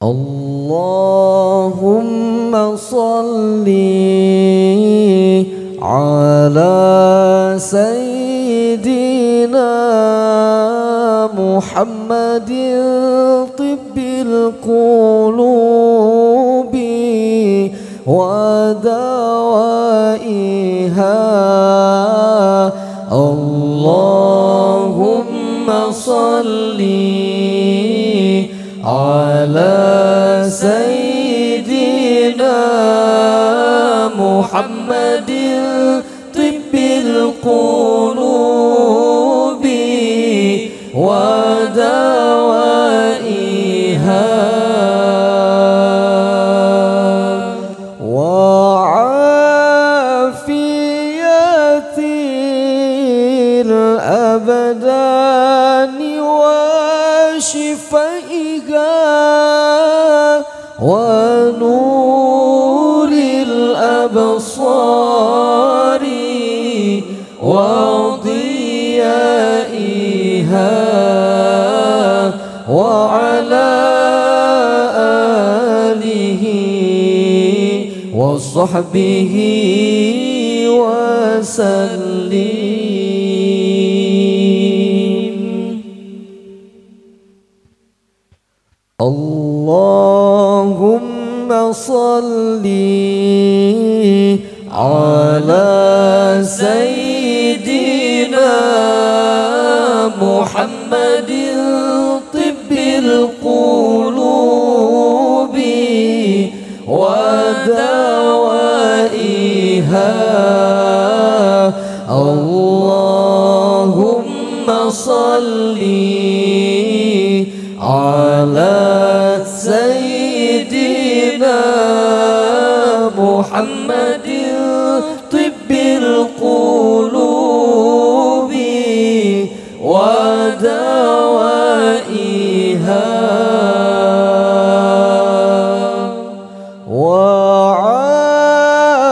Allahumma salli ala sayyidina Muhammadin tibbil qulubi wa dawaiha. Allahumma salli ala sayyidina Muhammadin tibbil qulubi wa dawaiha wa afiyatil abdani wa shifaiha wa nuril absari wa diyaiha wa ala alihi wa sahbihi wa sallim. Allahumma salli ala sayyidina Muhammadin tibbil qulubi wa dawaiha. Allahumma salli ala sayyidina Muhammadin tibbil qulubi wa dawaiha wa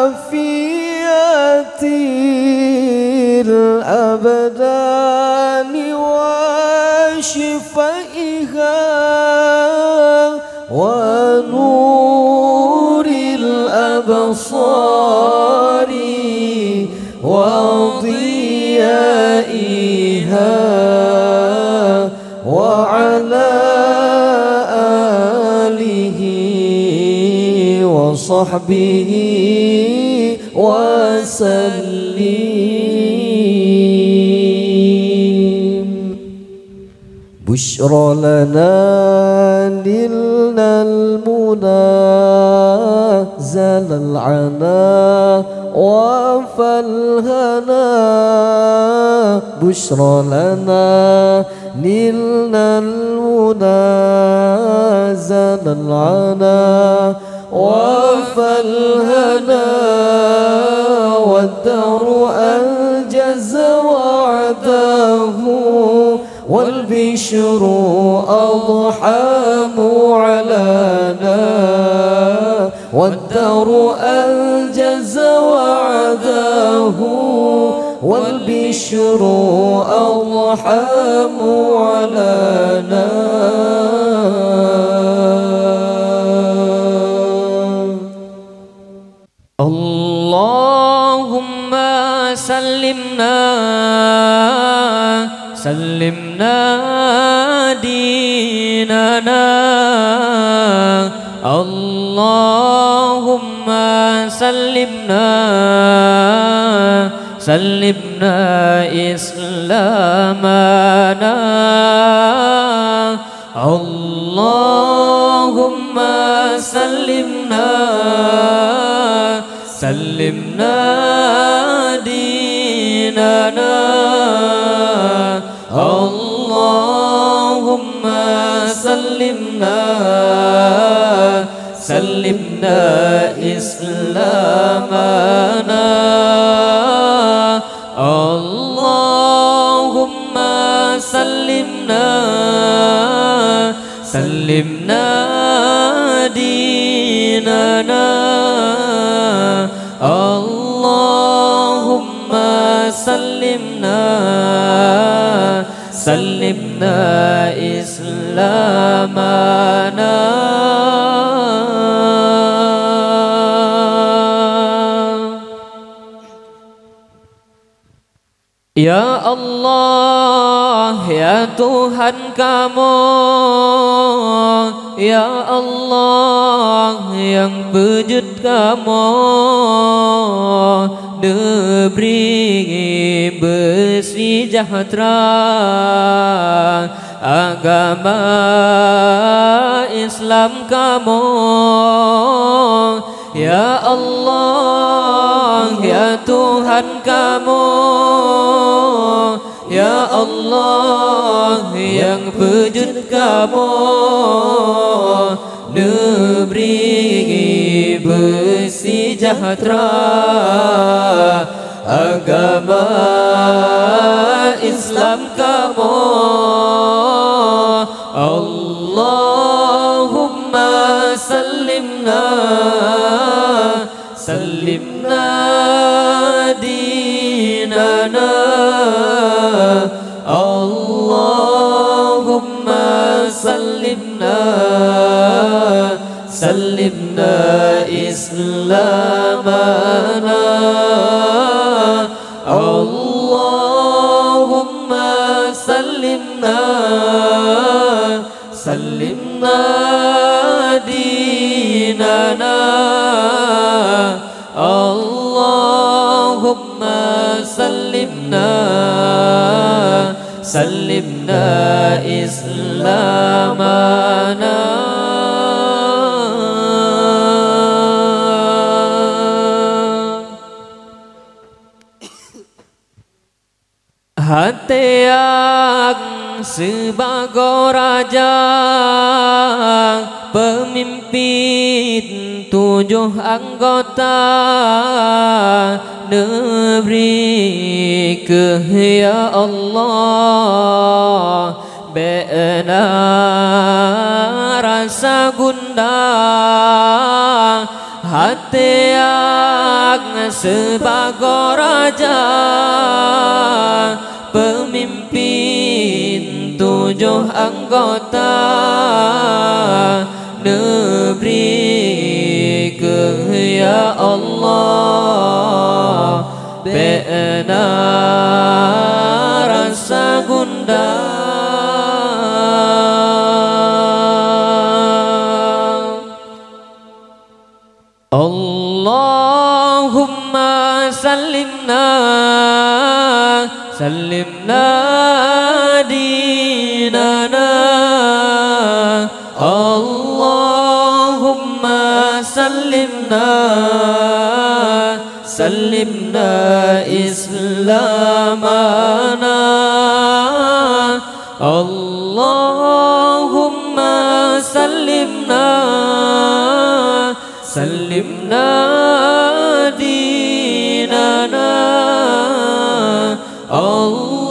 afiyatil abdani wa shifaiha wa nuril absari wa diyaiha wa ala alihi wa sahbihi wa sallim. Bushra lana nilnal muna zalal ana wa falhana. Bushra lana nilnal muna zalal ana wa falhana والدهر أنجز وعده والبشر أضحى معلنا. والدهر أنجز وعده والبشر أضحى معلنا. Allahumma sallimna dinana. Allahumma sallimna islamana. Allahumma sallimna dinana. Allahumma sallimna islamana. Allahumma sallimna dinana. Allahumma sallimna islamana. Ya Allah, ya Tuhan kamu, ya Allah yang wujud kamu, diberi bersejahtera agama Islam kamu. Ya Allah, ya Tuhan kamu, ya Allah yang wujud kamu, diberi bersejahtera agama Islam kamu. Allahumma sallimna sallimna dinana. Allahumma sallimna sallimna islamana. Allahumma sallimna sallimna dinana. Allahumma sallimna sallimna islamana. Hati yang sebagai raja, pemimpin 7 anggota negeri ke ya Allah, bena rasa gundah. Hati yang sebagai raja, pemimpin 7 anggota negeri ke ya Allah, bena rasa gundah. Allahumma sallimna sallimna dinana. Allahumma sallimna sallimna islamana. Allahumma sallimna sallimna dinana. Allahumma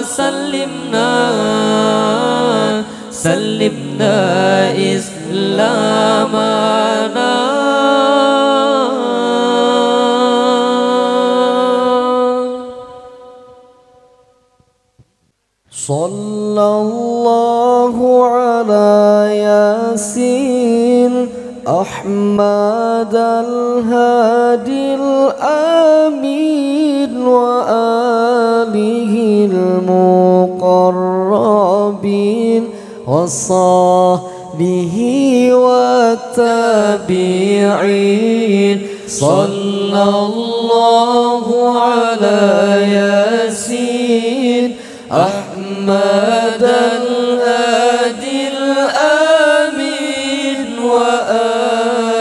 sallimna sallimna islamana. Sallallahu ala Yasin Ahmad al-Hadi al-Amin wa alihi al-muqarrabin wa sahbihi wa tabi'in. Sallallahu ala Yasin Ahmad al-Hadi al-Amin wa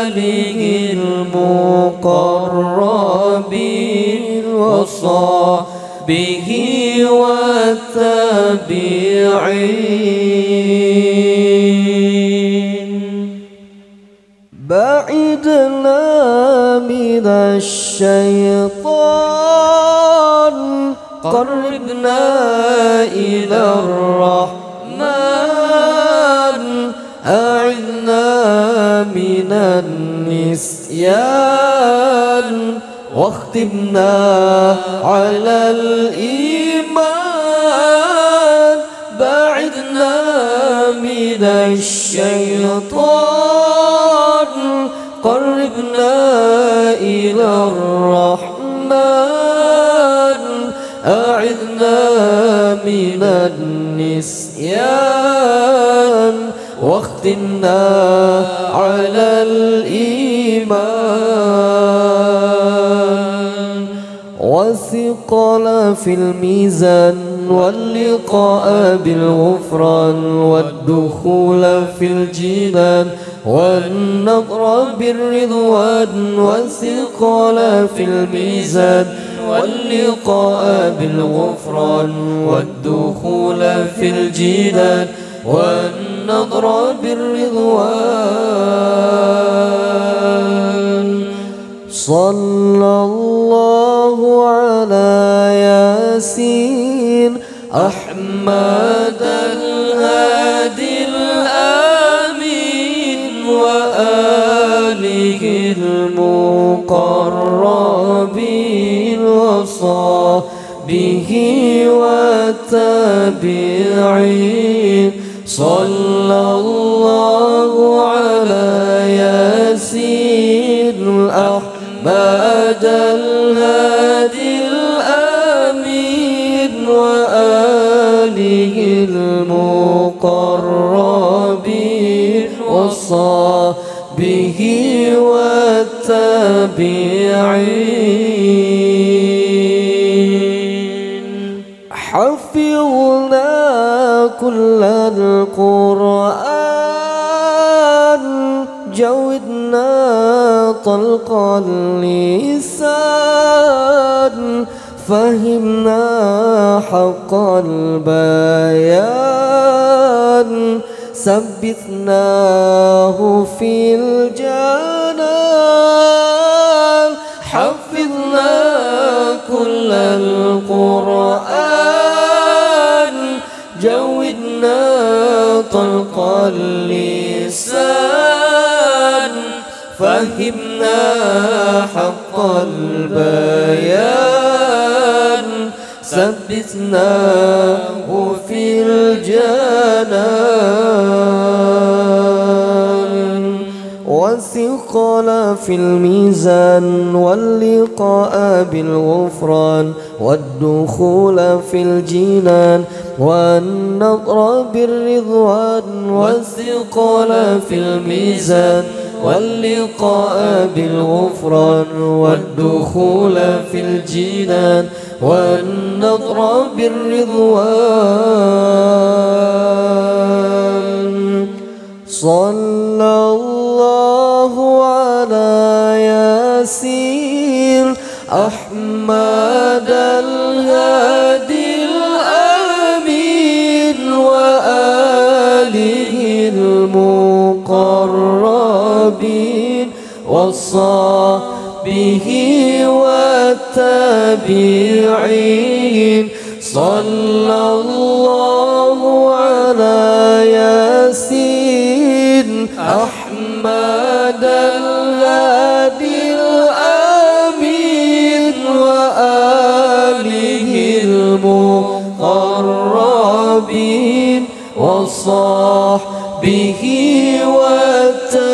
alihi al-muqarrabin wa sahbihi wa tabi'in. Ba'idna minash syaitan, qarribna ila ar-Rahman, a'idna minan nisyan, واختمنا على الإيمان. بعدنا من الشيطان, قربنا إلى الرحمن, واختمنا على الإيمان والثقل في الميزان واللقاء بالغفران والدخول في الجنان والنظر بالرضوان والثقل في الميزان واللقاء بالغفران والدخول في الجنان والنظر بالرضوان صلى الله على ياسين أحمد الهادي الآمين وآله المقربين وصحبه والتابعين صلى الله على ياسين أحمد الهادي الآمين وآله المقربين وصحبه والتابعين حفظنا كل القرآن جودنا طلق اللسان فهمنا حق البيان ثبتناه في الجنان حفظنا كل القرآن جودنا طلق اللسان فهمنا حق البيان ثبتناه في الجنان والثقل في الميزان واللقاء بالغفران والدخول في الجنان والنظر بالرضوان والثقل في الميزان واللقاء بالغفران والدخول في الجنان والنظر بالرضوان صلى الله على ياسين أحمد الهادي الآمين وآله المقربين وصحبه والتابعين صلى الله على ياسين أحمد الهادي الآمين وآله المقربين وصحبه والتابعين